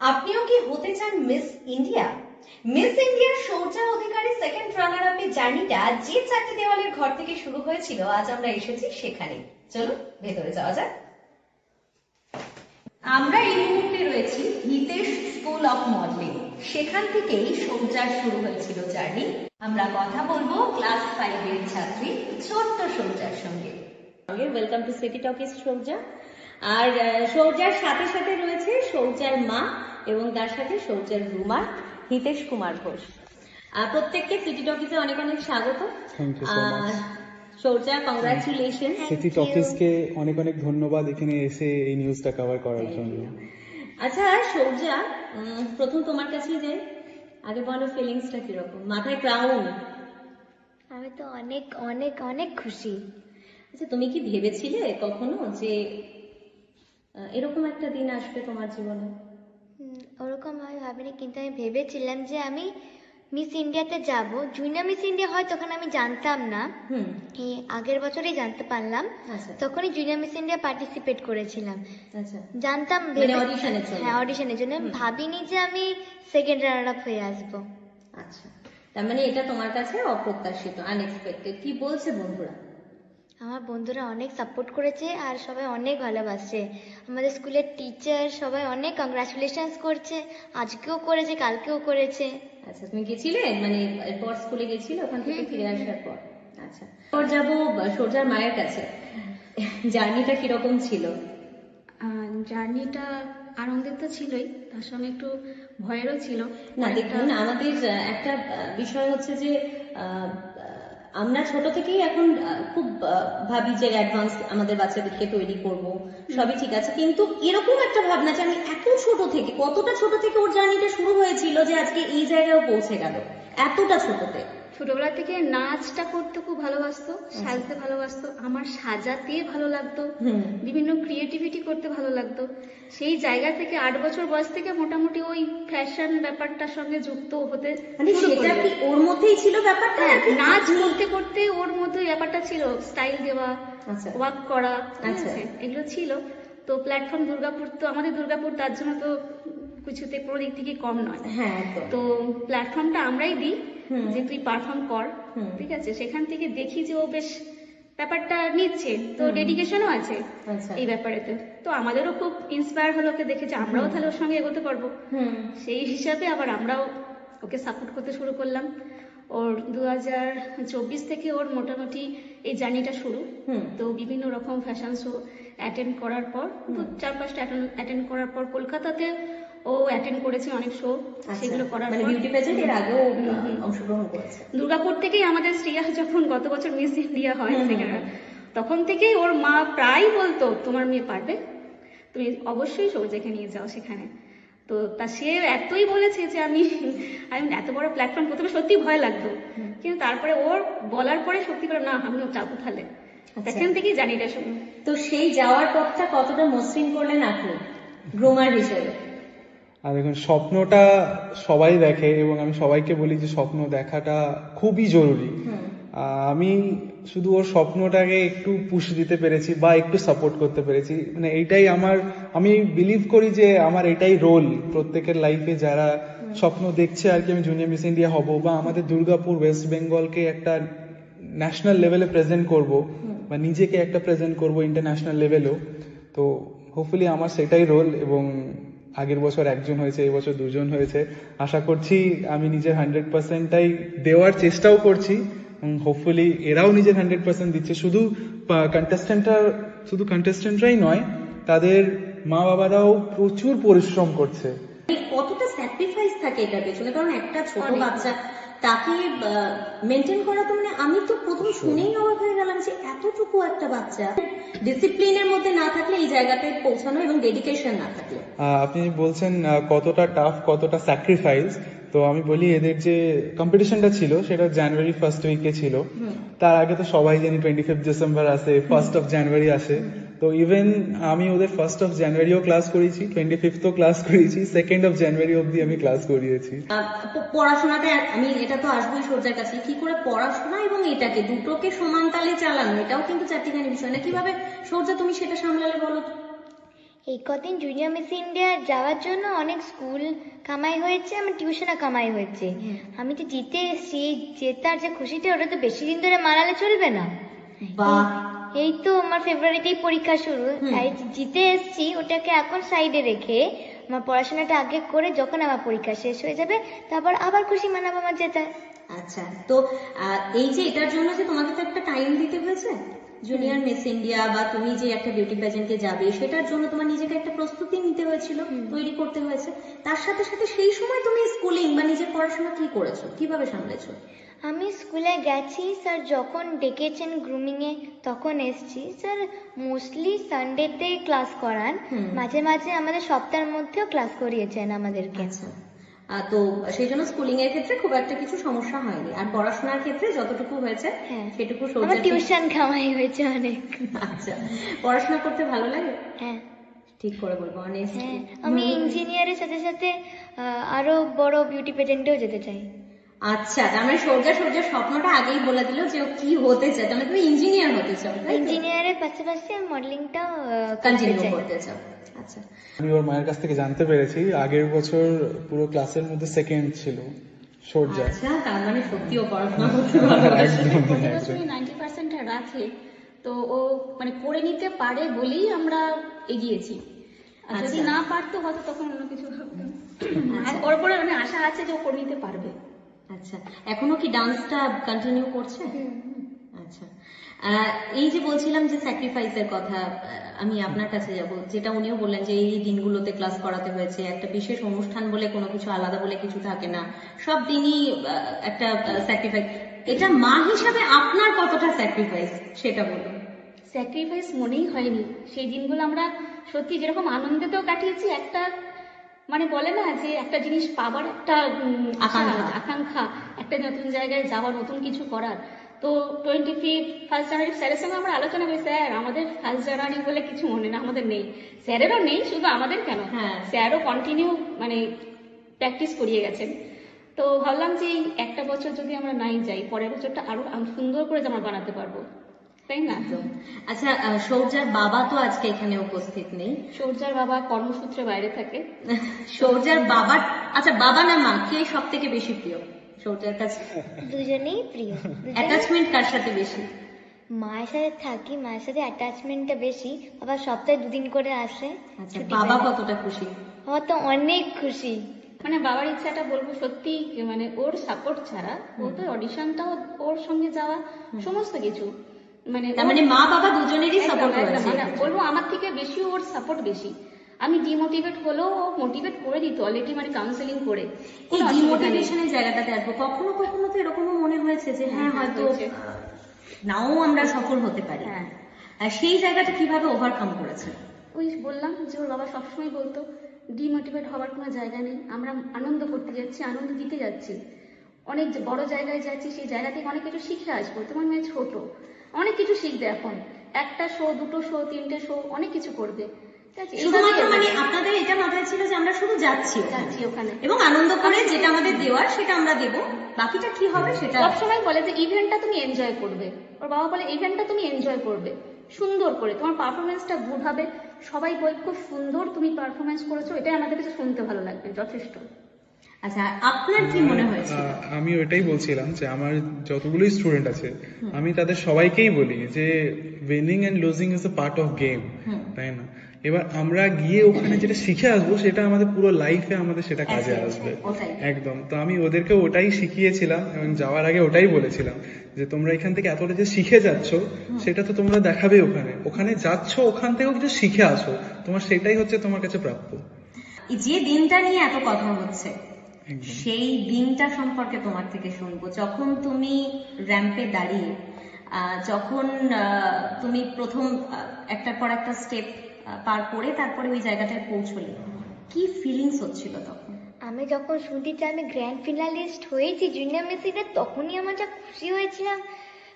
আপনিও কি হতে চান মিস ইন্ডিয়া? মিস ইন্ডিয়ার সৌর্যা অধিকারী সেকেন্ড রানার আপের জার্নিটা যে চারটি দেওয়ালের ঘর থেকে শুরু হয়েছিল, আজ আমরা এসেছি সেখানে। চলুন ভেতরে যাওয়া যাক। আমরা এই মুহূর্তে রয়েছি হিতেশ স্কুল অফ মডেলিং। সেখান থেকেই সৌর্যার শুরু হয়েছিল জার্নি। আমরা কথা বলবো ক্লাস 5 এর ছাত্রী ছোট্ট সৌর্যার সঙ্গে। Welcome to city talkies Shaurya. আর সৌর্যার সাথে সাথে রয়েছে সৌর্যার মা এবং তার সাথে সৌর্যার রুমা হিতেশ কুমার ঘোষ। প্রত্যেককে সিটি টকিজে অনেক অনেক স্বাগত। Thank you so much. Shaurya, congratulation. City টকিজকে অনেক অনেক ধন্যবাদ এখানে এসে এই নিউজটা কভার করার জন্য। আচ্ছা সৌর্যা, প্রথম তোমার কাছে যে আগে বলো ফিলিংসটা কিরকম? মাথায় ক্রাউন। আমি তো অনেক অনেক অনেক খুশি। আচ্ছা, তুমি কি ভেবেছিলে কখনো যে এরকম একটা দিন আসবে তোমার জীবনে? ওরকম আমি ভাবিনি, কিন্তু আমি ভেবেছিলাম যে আমি মিস ইন্ডিয়াতে যাব। জুনিয়র মিস ইন্ডিয়া হয় তখন আমি জানতাম না, এই আগের বছরই জানতে পারলাম। আচ্ছা। তখনই জুনিয়র মিস ইন্ডিয়া পার্টিসিপেট করেছিলাম। আচ্ছা, জানতাম মানে অডিশনের জন্য? হ্যাঁ, অডিশনের জন্য। আমি ভাবিনি যে আমি সেকেন্ড রানার আপ হয়ে আসবো। আচ্ছা, তার মানে এটা তোমার কাছে অপ্রত্যাশিত, আনএক্সপেক্টেড। কি বলছে বন্ধুরা? আমার বন্ধুরা অনেক সাপোর্ট করেছে আর সবাই অনেক ভালোবাসছে। আমাদের স্কুলের টিচার সবাই অনেক কংগ্রাচুলেশনস করছে, আজকেও করেছে, কালকেও করেছে। আচ্ছা, তুমি গেছিলে মানে এরপর স্কুলে গেছিলে ওখান থেকে ফিরে আসার পর? আচ্ছা, এরপর যাবো সৌর্যার মায়ের কাছে। জার্নিটা কিরকম ছিল? জার্নিটা আনন্দের তো ছিলই, তার সঙ্গে একটু ভয়েরও ছিল। না দেখুন, আমাদের একটা বিষয় হচ্ছে যে আমরা ছোট থেকেই এখন খুব ভাবি যে অ্যাডভান্স আমাদের বাচ্চাদেরকে তৈরি করব, সবই ঠিক আছে, কিন্তু এরকম একটা ভাবনা যে আমি এত ছোট থেকে, কতটা ছোট থেকে ওর জার্নিটা শুরু হয়েছিল যে আজকে এই জায়গায় পৌঁছে গেল এতটা ছোটতে? ছোটবেলা থেকে নাচটা করতে খুব ভালোবাসতো, সাজতে ভালোবাসতো, আমার সাজাতে ভালো লাগতো, বিভিন্ন ক্রিয়েটিভিটি করতে ভালো লাগতো। সেই জায়গা থেকে 8 বছর বয়স থেকে মোটামুটি ওই ফ্যাশন ব্যাপারটার সঙ্গে যুক্ত হতে মানে সেটা কি ওর মধ্যেই ছিল ব্যাপারটা? হ্যাঁ, নাচ করতে করতে ওর মধ্যে ব্যাপারটা ছিল, স্টাইল দেওয়া, ওয়ার্ক করা, এগুলো ছিল। তো প্ল্যাটফর্ম দুর্গাপুর, তো আমাদের দুর্গাপুর তার জন্য তো কিছুতে কোনো দিক থেকে কম নয়। হ্যাঁ, তো প্ল্যাটফর্মটা আমরাই দিই যে তুই পারফর্ম কর, ঠিক আছে। সেখান থেকে দেখি যে ও বেশ ব্যাপারটা নিচ্ছে, তো ডেডিকেশনও আছে এই ব্যাপারেতে। তো আমাদেরও খুব ইন্সপায়ার হলো ওকে দেখে যে আমরাও তাহলে ওর সঙ্গে এগোতে পারবো। সেই হিসাবে আবার আমরাও ওকে সাপোর্ট করতে শুরু করলাম। ওর 2024 থেকে ওর মোটামুটি এই জার্নিটা শুরু। তো বিভিন্ন রকম ফ্যাশন শো অ্যাটেন্ড করার পর, 4-5টা অ্যাটেন্ড করার পর কলকাতাতে ও অ্যাটেন্ড করেছে অনেক শো। সেগুলো করার পর বিউটি পেজেন্ট এর আগেও অংশগ্রহণ করেছে। দুর্গাপুর থেকেই আমাদের শ্রেয়া যখন গত বছর মিস ইন্ডিয়া হয় সেখানে, তখন থেকেই ওর মা প্রায় বলতো তোমার মেয়ে পারবে, তুমি অবশ্যই সৌর্যকে নিয়ে যাও সেখানে। তো তা সে এতই বলেছে যে আমি এত বড় প্ল্যাটফর্ম, প্রথমে সত্যি ভয় লাগতো, কিন্তু তারপরে ওর বলার পরে সত্যি করে না আমিও যাবো তাহলে। সেখান থেকেই জানিটা শুরু। তো সেই যাওয়ার পথটা কতটা মসৃণ করলেন আপনি গ্রুমার হিসেবে? আর দেখুন, স্বপ্নটা সবাই দেখে এবং আমি সবাইকে বলি যে স্বপ্ন দেখাটা খুবই জরুরি। আমি শুধু ওর স্বপ্নটাকে একটু পুশ দিতে পেরেছি বা একটু সাপোর্ট করতে পেরেছি, মানে এইটাই আমি বিলিভ করি যে আমার এটাই রোল প্রত্যেকের লাইফে, যারা স্বপ্ন দেখছে আর কি আমি জুনিয়র মিস ইন্ডিয়া হব বা আমাদের দুর্গাপুর ওয়েস্ট বেঙ্গলকে একটা ন্যাশনাল লেভেলে প্রেজেন্ট করব বা নিজেকে একটা প্রেজেন্ট করব ইন্টারন্যাশনাল লেভেলেও। তো হোপফুলি আমার সেটাই রোল, এবং আগের বছর একজন হয়েছে, এই বছর 2জন হয়েছে। আশা করছি আমি নিজের 100%টাই দেওয়ার চেষ্টাও করছি, হোপফুলি এরাও নিজের 100% দিচ্ছে। শুধু কন্টেস্টেন্টরাই নয়, তাদের মা বাবারাও প্রচুর পরিশ্রম করছে। কতটা স্যাক্রিফাইস থাকে এটার পেছনে, কারণ একটা ছোট বাচ্চা তাকে মেনটেন করা, তো মানে আমি তো প্রথম শুনেই অবাক হয়ে গেলাম যে এতটুকু একটা বাচ্চা ডিসিপ্লিনের মধ্যে না থাকলে এই জায়গাতে পৌঁছানো, এবং ডেডিকেশন না থাকলে। আপনি বলছেন কতটা টাফ, কতটা স্যাক্রিফাইস, তো আমি বলি এদের যে কম্পিটিশনটা ছিল সেটা জানুয়ারি ফার্স্ট উইকে ছিল। তার আগে তো সবাই জানি 25 ডিসেম্বর আসে, 1st অফ জানুয়ারি আসে। তো ইভেন আমি ওদের 1st অফ জানুয়ারিও ক্লাস করিয়েছি, 25th ক্লাস করিয়েছি, 2nd অফ জানুয়ারি অব্দি আমি ক্লাস করিয়েছি। পড়াশোনাটা আমি এটা তো আসবোই সৌর্যার কাছে, কি করে পড়াশোনা এবং এটাকে দুটোকে সমান তালে চালানো, এটাও কিন্তু চারটিখানি বিষয় না। কিভাবে সৌর্যা তুমি সেটা সামলালে বলো? এই কদিন জুনিয়র মিস ইন্ডিয়া যাওয়ার জন্য অনেক স্কুল কামাই হয়েছে, আমার টিউশনও কামাই হয়েছে। আমি তো জিতে এসেছি, এই জেতার যে খুশিটা ওটা তো বেশি দিন ধরে মানালে চলবে না। বাহ, এই তো আমার ফেব্রুয়ারিতেই পরীক্ষা শুরু, তাই জিতে এসেছি ওটাকে এখন সাইডে রেখে আমার পড়াশোনাটা আগে করে যখন আমার পরীক্ষা শেষ হয়ে যাবে তারপর আবার খুশি মানাবো আমার জেতায়। আচ্ছা, তো এই যে এটার জন্য যে তোমাকে তো একটা টাইম দিতে হয়েছে, জুনিয়র মিস ইন্ডিয়া বা তুমি যে একটা বিউটি প্যাজেন্টে যাবে সেটার জন্য তোমার নিজেকে একটা প্রস্তুতি নিতে হয়েছিল, তৈরি করতে হয়েছে। তার সাথে সাথে সেই সময় তুমি স্কুলিং বা নিজের পড়াশোনা কি করেছো, কিভাবে সামলেছো? আমি স্কুলে গেছি স্যার, যখন ডেকেছেন গ্রুমিং এ তখন এসছি। স্যার মোস্টলি সানডেতে ক্লাস করান, মাঝে মাঝে আমাদের সপ্তাহের মধ্যেও ক্লাস করিয়েছেন আমাদেরকে। আচ্ছা, তো সেই জন্য স্কুলিং এর ক্ষেত্রে খুব একটা কিছু সমস্যা হয়নি, আর পড়াশোনার ক্ষেত্রে যতটুকু হয়েছে সেটুকু আমার টিউশন কামাই হয়েছে অনেক। আচ্ছা, পড়াশোনা করতে ভালো লাগে? হ্যাঁ, ঠিক করে বলবো, অনেস্ট। হ্যাঁ, আমি ইঞ্জিনিয়ারের সাথে সাথে আরো বড় বিউটি পেজেন্টেও যেতে চাই। আচ্ছা, তার মানে সৌর্যা স্বপ্নটা আগেই বলে দিল যে ও কি হতে চায়, তার মানে তুমি ইঞ্জিনিয়ার হতে চাও, ইঞ্জিনিয়ারের পাশাপাশি মডেলিংটাও কন্টিনিউ করতে চাও। আচ্ছা, আমি ওর মায়ের কাছ থেকে জানতে পেরেছি আগের বছর পুরো ক্লাসের মধ্যে সেকেন্ড ছিল সৌর্যা। আচ্ছা, তার মানে সত্যিও পড়াশোনা করতে ভালোবাসে। প্রতি বছরই 90% রাখে, তো ও মানে করে নিতে পারে বলেই আমরা এগিয়েছি। আর যদি না পারতো হয়তো তখন অন্য কিছু ভাবতাম। আর ওর উপরে মানে আশা আছে যে ও করে নিতে পারবে। আচ্ছা, এখনো কি ডান্সটা কন্টিনিউ করছে? আচ্ছা, এই যে বলছিলাম যে স্যাক্রিফাইসের কথা, আমি আপনার কাছে যাব, যেটা উনিও বললেন যে এই দিনগুলোতে ক্লাস করাতে হয়েছে, একটা বিশেষ অনুষ্ঠান বলে কোনো কিছু আলাদা বলে কিছু থাকে না, সব দিনই একটা স্যাক্রিফাইস। এটা মা হিসাবে আপনার কতটা স্যাক্রিফাইস সেটা বলুন। স্যাক্রিফাইস মনেই হয়নি সেই দিনগুলো। আমরা সত্যি যেরকম আনন্দেতেও কাটিয়েছি, একটা মানে বলে না যে একটা জিনিস পাবার একটা আকাঙ্ক্ষা, একটা নতুন জায়গায় যাওয়ার, নতুন কিছু করার। তো 1st জানুয়ারি স্যারের সঙ্গে আমরা আলোচনা করি, স্যার আমাদের 1st জানুয়ারি বলে কিছু মনে না, আমাদের নেই। স্যারেরও নেই, শুধু আমাদের কেন, স্যারও কন্টিনিউ মানে প্র্যাকটিস করিয়ে গেছেন। তো ভাবলাম যে এই একটা বছর যদি আমরা নাই যাই, পরের বছরটা আরো সুন্দর করে আমরা বানাতে পারবো, তাই না? আচ্ছা, সৌর্যার বাবা তো আজকে এখানে উপস্থিত নেই। সৌর্যার বাবা কর্মসূত্রে বাইরে থাকে। সৌর্যার বাবা, আচ্ছা বাবা না মা, কে সব থেকে বেশি প্রিয় সৌর্যার কাছে? দুজনেই প্রিয়। অ্যাটাচমেন্ট কার সাথে বেশি? মায়ের সাথে থাকি, মায়ের সাথে অ্যাটাচমেন্টটা বেশি। বাবা সপ্তাহে 2 দিন করে আসে। আচ্ছা, বাবা কতটা খুশি? বাবা তো অনেক খুশি। মানে বাবার ইচ্ছাটা বলবো সত্যি, মানে ওর সাপোর্ট ছাড়া, ও তো অডিশনটাও ওর সঙ্গে যাওয়া, সমস্ত কিছু মানে তার মানে মা বাবা দুজনেরই সাপোর্ট একদম, করেছে। মানে বলবো আমার থেকে বেশি ওর সাপোর্ট বেশি। আমি ডিমোটিভেট হলেও ও মোটিভেট করে দিত অলরেডি, মানে কাউন্সেলিং করে। এই ডিমোটিভেশনের জায়গাটাতে আসবো, কখনো কখনো তো এরকমও মনে হয়েছে যে হ্যাঁ হয়তো নাও আমরা সফল হতে পারি, আর সেই জায়গাটা কিভাবে ওভারকাম করেছে? ওই বললাম যে ওর বাবা সবসময় বলতো ডিমোটিভেট হওয়ার কোনো জায়গা নেই, আমরা আনন্দ করতে যাচ্ছি, আনন্দ দিতে যাচ্ছি, অনেক বড় জায়গায় যাচ্ছি, সেই জায়গা থেকে অনেক কিছু শিখে আসবো। তোমার মেয়ে ছোট, অনেক কিছু শিখবে এখন, 1টা শো 2টো শো 3টে শো অনেক কিছু করবে। শুধুমাত্র মানে আপনাদের এটা মাথায় ছিল যে আমরা শুধু যাচ্ছি ওখানে এবং আনন্দ করে যেটা আমাদের দেওয়ার সেটা আমরা দেবো, বাকিটা কি হবে সেটা। সবসময় বলে যে ইভেন্টটা তুমি এনজয় করবে, ওর বাবা বলে ইভেন্টটা তুমি এনজয় করবে সুন্দর করে, তোমার পারফরমেন্সটা গুড হবে, সবাই বই খুব সুন্দর তুমি পারফরমেন্স করেছো, এটাই আমাদের কাছে শুনতে ভালো লাগবে, যথেষ্ট। আচ্ছা, আপনার কি মনে হয়েছে? আমি ওইটাই বলছিলাম যে আমার যতগুলোই স্টুডেন্ট আছে আমি তাদের সবাইকেই বলি যে winning and losing is a part of game, তাই না? এবার আমরা গিয়ে ওখানে যেটা শিখে আসবো সেটা আমাদের পুরো লাইফে আমাদের সেটা কাজে আসবে। একদম, তো আমি ওদেরকে ওটাই শিখিয়েছিলাম এবং যাওয়ার আগে ওটাই বলেছিলাম যে তোমরা এখান থেকে এতটা যে শিখে যাচ্ছ সেটা তো তোমরা দেখাবে, ওখানে যাচ্ছ ওখান থেকেও কিছু শিখে আসো, তোমার সেটাই হচ্ছে তোমার কাছে প্রাপ্য। যে দিনটা নিয়ে এত কথা হচ্ছে সেই দিনটা সম্পর্কে তোমার থেকে শুনবো, যখন তুমি র্যাম্পে দাঁড়িয়ে, যখন তুমি প্রথম একটার পর একটা স্টেপ পার করে তারপরে ওই জায়গাটায় পৌঁছলে, কি ফিলিংস হচ্ছিল তখন? আমি যখন শুনতে আমি গ্র্যান্ড ফিনালিস্ট হয়েছি জুনিয়র মিস ইন্ডিয়া, তখনই আমার যা খুশি হয়েছিলাম,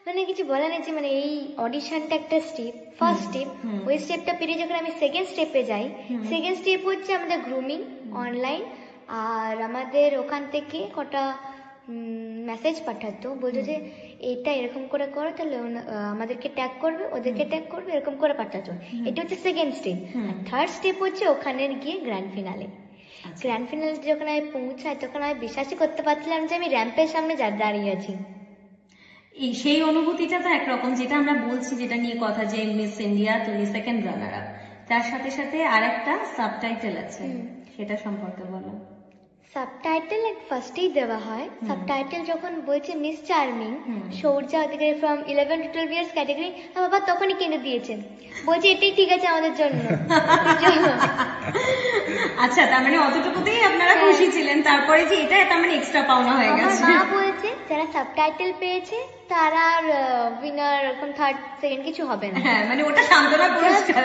মানে কিছু বলা নেই। মানে এই অডিশনটা একটা স্টেপ, ফার্স্ট স্টেপ, ওই স্টেপটা পেরিয়ে যখন আমি সেকেন্ড স্টেপে যাই, সেকেন্ড স্টেপ হচ্ছে আমাদের গ্রুমিং অনলাইন, আর আমাদের ওখান থেকে কটা মেসেজ পাঠাতো, বলতো যে এইটা এরকম করে করো, তাহলে আমাদেরকে ট্যাগ করবে, ওদেরকে ট্যাগ করবে, এরকম করে পাঠাতো। এটা হচ্ছে সেকেন্ড স্টেপ। থার্ড স্টেপ হচ্ছে ওখানে গিয়ে গ্র্যান্ড ফিনালে। গ্র্যান্ড ফিনালে যখন আমি পৌঁছাই তখন আমি বিশ্বাসই করতে পারছিলাম যে আমি র্যাম্পের সামনে দাঁড়িয়ে আছি। সেই অনুভূতিটা তো একরকম, যেটা আমরা বলছি, যেটা নিয়ে কথা, যে মিস ইন্ডিয়া তুমি সেকেন্ড রানার আপ, তার সাথে সাথে আরেকটা সাবটাইটেল আছে, সেটা সম্পর্কে বলো। সাবটাইটেল ফার্স্টেই দেওয়া হয়। সাবটাইটেল যখন বলছে miss charming Shaurya Adhikari from 11 to 12 years category, বাবা তখনই কিনে দিয়েছেন, বলছে এটাই ঠিক আছে আমাদের জন্য। আচ্ছা, তার মানে অতটুকুতেই আপনারা খুশি ছিলেন, তারপরে যে এটা তার মানে এক্সট্রা পাওনা হয়ে আমার গেছে। মা বলছে যারা সাবটাইটেল পেয়েছে তারা আর উইনার এরকম থার্ড সেকেন্ড কিছু হবে না। হ্যাঁ, মানে ওটা সান্ত্বনা পুরস্কার।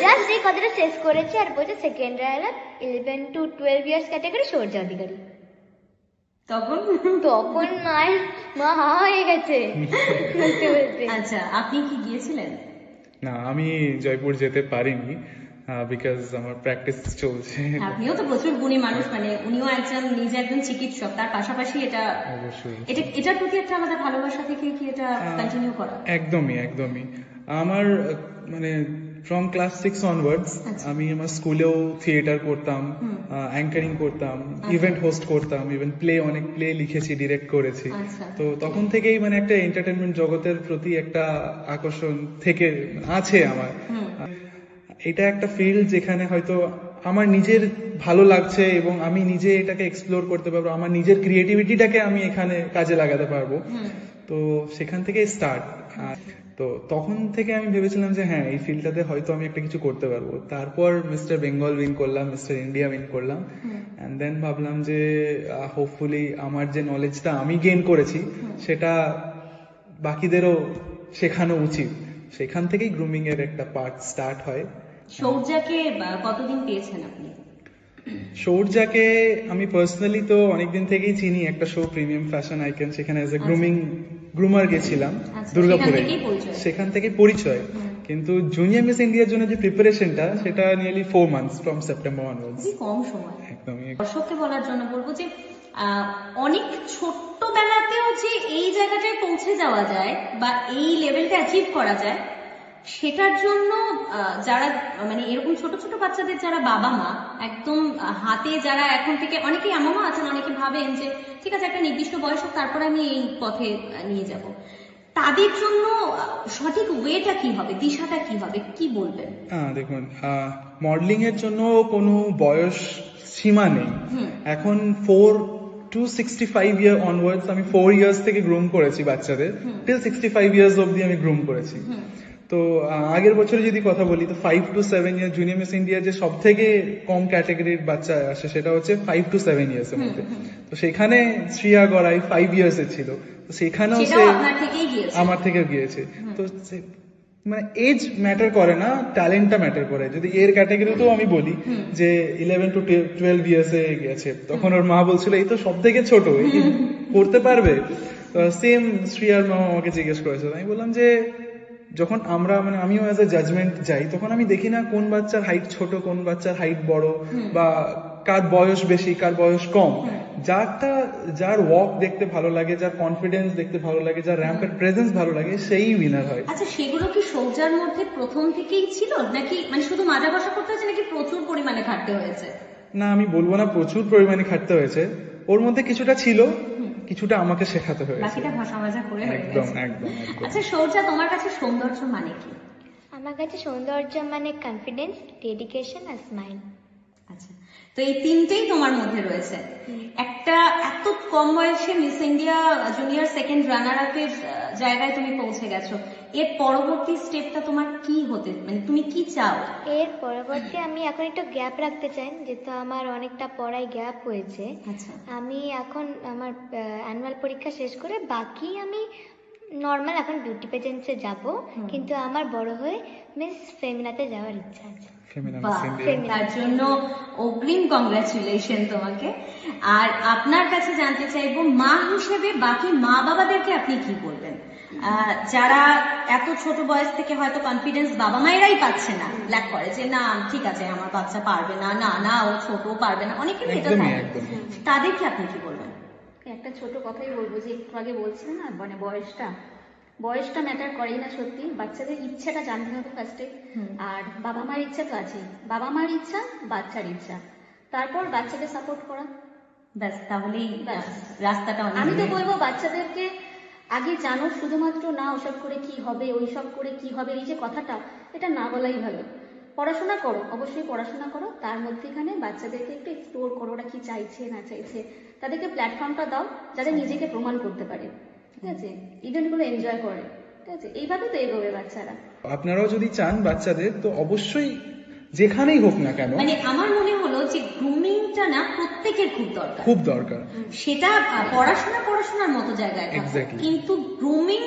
জাস্ট এই কথাটা শেষ করেছে আর বলছে second runner 11 to 12 years category Shaurya Adhikari. তখন মা হা হয়ে গেছে বলতে বলতে। আচ্ছা, আপনি কি গিয়েছিলেন? না, আমি জয়পুর যেতে পারিনি বিকজ আমার প্র্যাকটিস চলছে। আপনিও তো প্রচুর গুণী মানুষ, মানে উনিও নিজে একজন চিকিৎসক, তার পাশাপাশি অবশ্যই এটার প্রতি একটা আলাদা ভালোবাসা থেকে কি এটা কন্টিনিউ করা? একদমই আমার মানে ফ্রম ক্লাস 6 অনওয়ার্ডস আমি আমার স্কুলেও থিয়েটার করতাম, অ্যাঙ্কারিং করতাম, ইভেন্ট হোস্ট করতাম, ইভেন অনেক প্লে লিখেছি, ডিরেক্ট করেছি। তো তখন থেকেই মানে একটা এন্টারটেনমেন্ট জগতের প্রতি একটা আকর্ষণ থেকে আছে আমার। এটা একটা ফিল্ড যেখানে হয়তো আমার নিজের ভালো লাগছে এবং আমি নিজে এটাকে এক্সপ্লোর করতে পারবো, আমার নিজের ক্রিয়েটিভিটিটাকে আমি এখানে কাজে লাগাতে পারবো। তো সেখান থেকে স্টার্ট। তো তখন থেকে আমি ভেবেছিলাম যে হ্যাঁ, এই ফিল্ডটাতে হয়তো আমি একটা কিছু করতে পারবো। তারপর মিস্টার বেঙ্গল উইন করলাম, মিস্টার ইন্ডিয়া উইন করলাম, অ্যান্ড দেন ভাবলাম যে হোপফুলি আমার যে নলেজটা আমি গেইন করেছি সেটা বাকিদেরও শেখানো উচিত। সেখান থেকেই গ্রুমিং এর একটা পার্ট স্টার্ট হয়। সৌর্যাকে কতদিন পেয়েছেন আপনি? সৌর্যাকে আমি পার্সোনালি তো অনেকদিন থেকেই চিনি, একটা শো প্রিমিয়াম ফ্যাশন আইকন, সেখানে এজ এ গ্রুমার গেছিলাম দুর্গাপুরে, সেখান থেকে পরিচয়। কিন্তু জুনিয়র মিস ইন্ডিয়ার জন্য যে প্রিপারেশনটা, সেটা nearly 4 months from September onwards. খুবই কম সময়। একদমই। দর্শককে বলার জন্য বলবো যে অনেক ছোট্টবেলাতেও যে এই জায়গাটায় পৌঁছে যাওয়া যায় বা এই লেভেলটা অ্যাচিভ করা যায়, সেটার জন্য যারা মানে এরকম ছোট ছোট বাচ্চাদের যারা বাবা মা একদম হাতে, যারা এখন থেকে, অনেকেই এমনও আছেন, অনেকে ভাবেন যে ঠিক আছে একটা নির্দিষ্ট বয়স হোক তারপরে আমি এই পথে নিয়ে যাব, তাদের জন্য সঠিক ওয়েটা কি হবে, দিশাটা কি হবে, কি বলবেন? দেখুন, মডেলিং এর জন্য কোনো বয়স সীমা নেই। এখন 4 to 65 ইয়ার অনওয়ার্ডস আমি 4 ইয়ার্স থেকে গ্রুম করেছি বাচ্চাদের, টিল 65 ইয়ার্স অবধি আমি গ্রুম করেছি। তো আগের বছরে যদি কথা বলি, তো 5 to 7 year junior miss India যে সব থেকে কম ক্যাটাগরির বাচ্চা আসে সেটা হচ্ছে 5 to 7 ইয়ার্স এর মধ্যে। তো সেখানে শ্রিয়া গড়াই 5 ইয়ার্স এর ছিল, তো সেখানেও সে আমার থেকে গিয়েছে। তো মানে এজ ম্যাটার করে না, ট্যালেন্টটা ম্যাটার করে। যদি এর ক্যাটাগরিতেও আমি বলি যে 11 to 12 ইয়ার্স এ গেছে, তখন ওর মা বলছিল এই তো সব থেকে ছোট, এই কি করতে পারবে? সেম শ্রিয়ার মা আমাকে জিজ্ঞেস করেছিল, আমি বললাম যে যখন আমরা মানে আমিও অ্যাজ এ জাজমেন্ট যাই, তখন আমি দেখি না কোন বাচ্চার হাইট ছোট, কোন বাচ্চার হাইট বড়, বা কার বয়স বেশি, কার বয়স কম। যার ওয়াক দেখতে ভালো লাগে, যার কনফিডেন্স দেখতে ভালো লাগে, যার র্যাম্পের প্রেজেন্স ভালো লাগে, সেই উইনার হয়। আচ্ছা, সেগুলো কি সৌর্যার মধ্যে প্রথম থেকেই ছিল, নাকি মানে শুধু মাজা কষা করতে হয়েছে, নাকি প্রচুর পরিমাণে খাটতে হয়েছে? না, আমি বলবো না প্রচুর পরিমাণে খাটতে হয়েছে, ওর মধ্যে কিছুটা ছিল, কিছুটা আমাকে শেখাতে হয়েছে, বাকিটা ভাষা মাজা করে হয়ে একদম গেছে। একদম। আচ্ছা সৌর্যা, তোমার কাছে সৌন্দর্য মানে কি? আমার কাছে সৌন্দর্য মানে কনফিডেন্স, ডেডিকেশন আর স্মাইল। আচ্ছা, তো এই তিনটেই তোমার মধ্যে রয়েছে। একটা এত কম বয়সে miss India junior second runner আপের জায়গায় তুমি পৌঁছে গেছো, এর পরবর্তী স্টেপটা তোমার কি হতে, মানে তুমি কি চাও? এর পরবর্তী আমি এখন একটু গ্যাপ রাখতে চাই, যেহেতু আমার অনেকটা পড়ায় গ্যাপ হয়েছে। আচ্ছা, আমি এখন আমার অ্যানুয়াল পরীক্ষা শেষ করে বাকি আমি নর্মাল এখন বিউটি পেজেন্টসে যাব, কিন্তু আমার বড় হয়ে মিস ফেমিনাতে যাওয়ার ইচ্ছা আছে। তার জন্য অগ্রিম কংগ্রাচুলেশন তোমাকে। আর আপনার কাছে জানতে চাইবো, মা হিসেবে বাকি মা বাবাদেরকে আপনি কি বলবেন, যারা এত ছোট বয়স থেকে হয়তো কনফিডেন্স বাবা মায়েরাই পাচ্ছে না, ল্যাক করে যে না ঠিক আছে আমার বাচ্চা পারবে না, না না ও ছোট পারবে না, অনেকেরই এটা থাকে, তাদেরকে আপনি কি বলবেন? একটা ছোট কথাই বলবো, যে একটু আগে বলছিলেন না মানে বয়সটা ম্যাটার করেই না সত্যি, বাচ্চাদের ইচ্ছাটা জানতে হবে ফার্স্টে। আর বাবা মার ইচ্ছা তো আছেই, বাবা মার ইচ্ছা, বাচ্চার ইচ্ছা, তারপর বাচ্চাকে সাপোর্ট করা। ব্যাস, তাহলেই ব্যাস। রাস্তাটা অনেক আমি তো বলবো বাচ্চাদেরকে আগে জানো, শুধুমাত্র না ওসব করে কি হবে, ওই সব করে কি হবে, এই যে কথাটা, এটা না বলাই ভালো। পড়াশোনা করো, অবশ্যই পড়াশোনা করো, তার মধ্যেখানে বাচ্চাদেরকে একটু এক্সপ্লোর করো, ওরা কি চাইছে না চাইছে, তাদেরকে প্ল্যাটফর্মটা দাও যাতে নিজেকে প্রমাণ করতে পারে, ঠিক আছে, ইভেন্টগুলো এনজয় করে, ঠিক আছে, এইভাবে তো এগোবে বাচ্চারা। আপনারাও যদি চান বাচ্চাদের, তো অবশ্যই যেখানেই হোক না কেন মানে আমার মনে হলো যে গ্রুমিংটা না প্রত্যেকের খুব দরকার। খুব দরকার। সেটা পড়াশোনার মতো জায়গায় থাকুক। Exactly. কিন্তু গ্রুমিং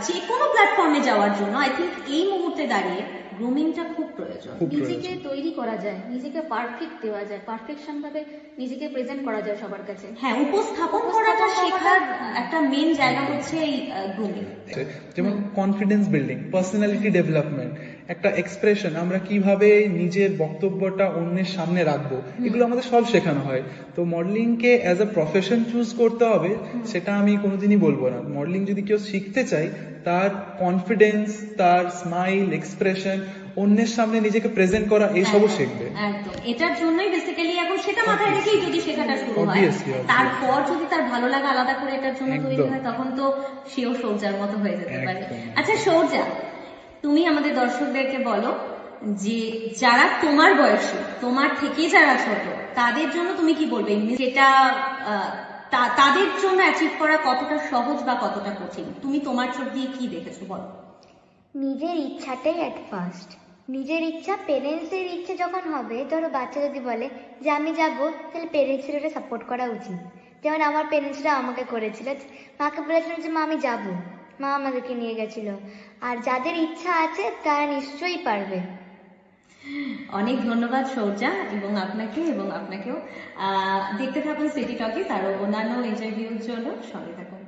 যে কোনো প্ল্যাটফর্মে যাওয়ার জন্য আই থিঙ্ক এই মুহূর্তে দাঁড়িয়ে গ্রুমিংটা খুব প্রয়োজন। খুব নিজেকে প্রয়োজন। তৈরি করা যায়, নিজেকে পারফেক্ট দেওয়া যায়, পারফেকশন ভাবে নিজেকে প্রেজেন্ট করা যায় সবার কাছে। হ্যাঁ, উপস্থাপন করাটা শেখার একটা মেন জায়গা হচ্ছে এই গ্রুমিং। যেমন কনফিডেন্স বিল্ডিং, পার্সোনালিটি ডেভেলপমেন্ট, একটা এক্সপ্রেশন, আমরা কিভাবে নিজের বক্তব্যটা অন্যের সামনে রাখবো, এগুলো আমাদের সব শেখানো হয়। তো modelling K as a profession choose করতে হবে সেটা আমি কোনোদিনই বলবো না। মডেলিং যদি কেউ শিখতে চায়, তার কনফিডেন্স, তার স্মাইল, এক্সপ্রেশন, অন্যের সামনে নিজেকে প্রেজেন্ট করা, এইসবও শিখবে। একদম, এটার জন্যই বেসিক্যালি এখন সেটা মাথায় রেখেই যদি শেখাটা শুরু হয়, Obviously, obviously. তারপর যদি তার ভালো লাগা আলাদা করে এটার জন্য তৈরি একদম। হয়, তখন তো সেও সৌর্যার মতো হয়ে যেতে পারে। একদম। আচ্ছা সৌর্যা, তুমি আমাদের দর্শকদেরকে বলো যে যারা তোমার বয়সী, তোমার থেকে যারা ছোট, তাদের জন্য তুমি কি বলবে, যেটা তাদের জন্য অ্যাচিভ করা কতটা সহজ বা কতটা কঠিন, তুমি তোমার চোখ দিয়ে কি দেখেছো বলো। নিজের ইচ্ছাটাই অ্যাট ফার্স্ট। নিজের ইচ্ছা, পেরেন্টসের ইচ্ছা যখন হবে, ধরো বাচ্চা যদি বলে যে আমি যাব, তাহলে পেরেন্টসের ওটা সাপোর্ট করা উচিত। যেমন আমার পেরেন্টসরা আমাকে করেছিল, মাকে বলেছিলাম যে মা আমি যাব, মা আমাদেরকে নিয়ে গেছিল। আর যাদের ইচ্ছা আছে তারা নিশ্চয়ই পারবে। অনেক ধন্যবাদ সৌর্যা, এবং আপনাকেও দেখতে থাকুন সিটি টকিজ, আরো অন্যান্য ইন্টারভিউর জন্য সঙ্গে থাকুন।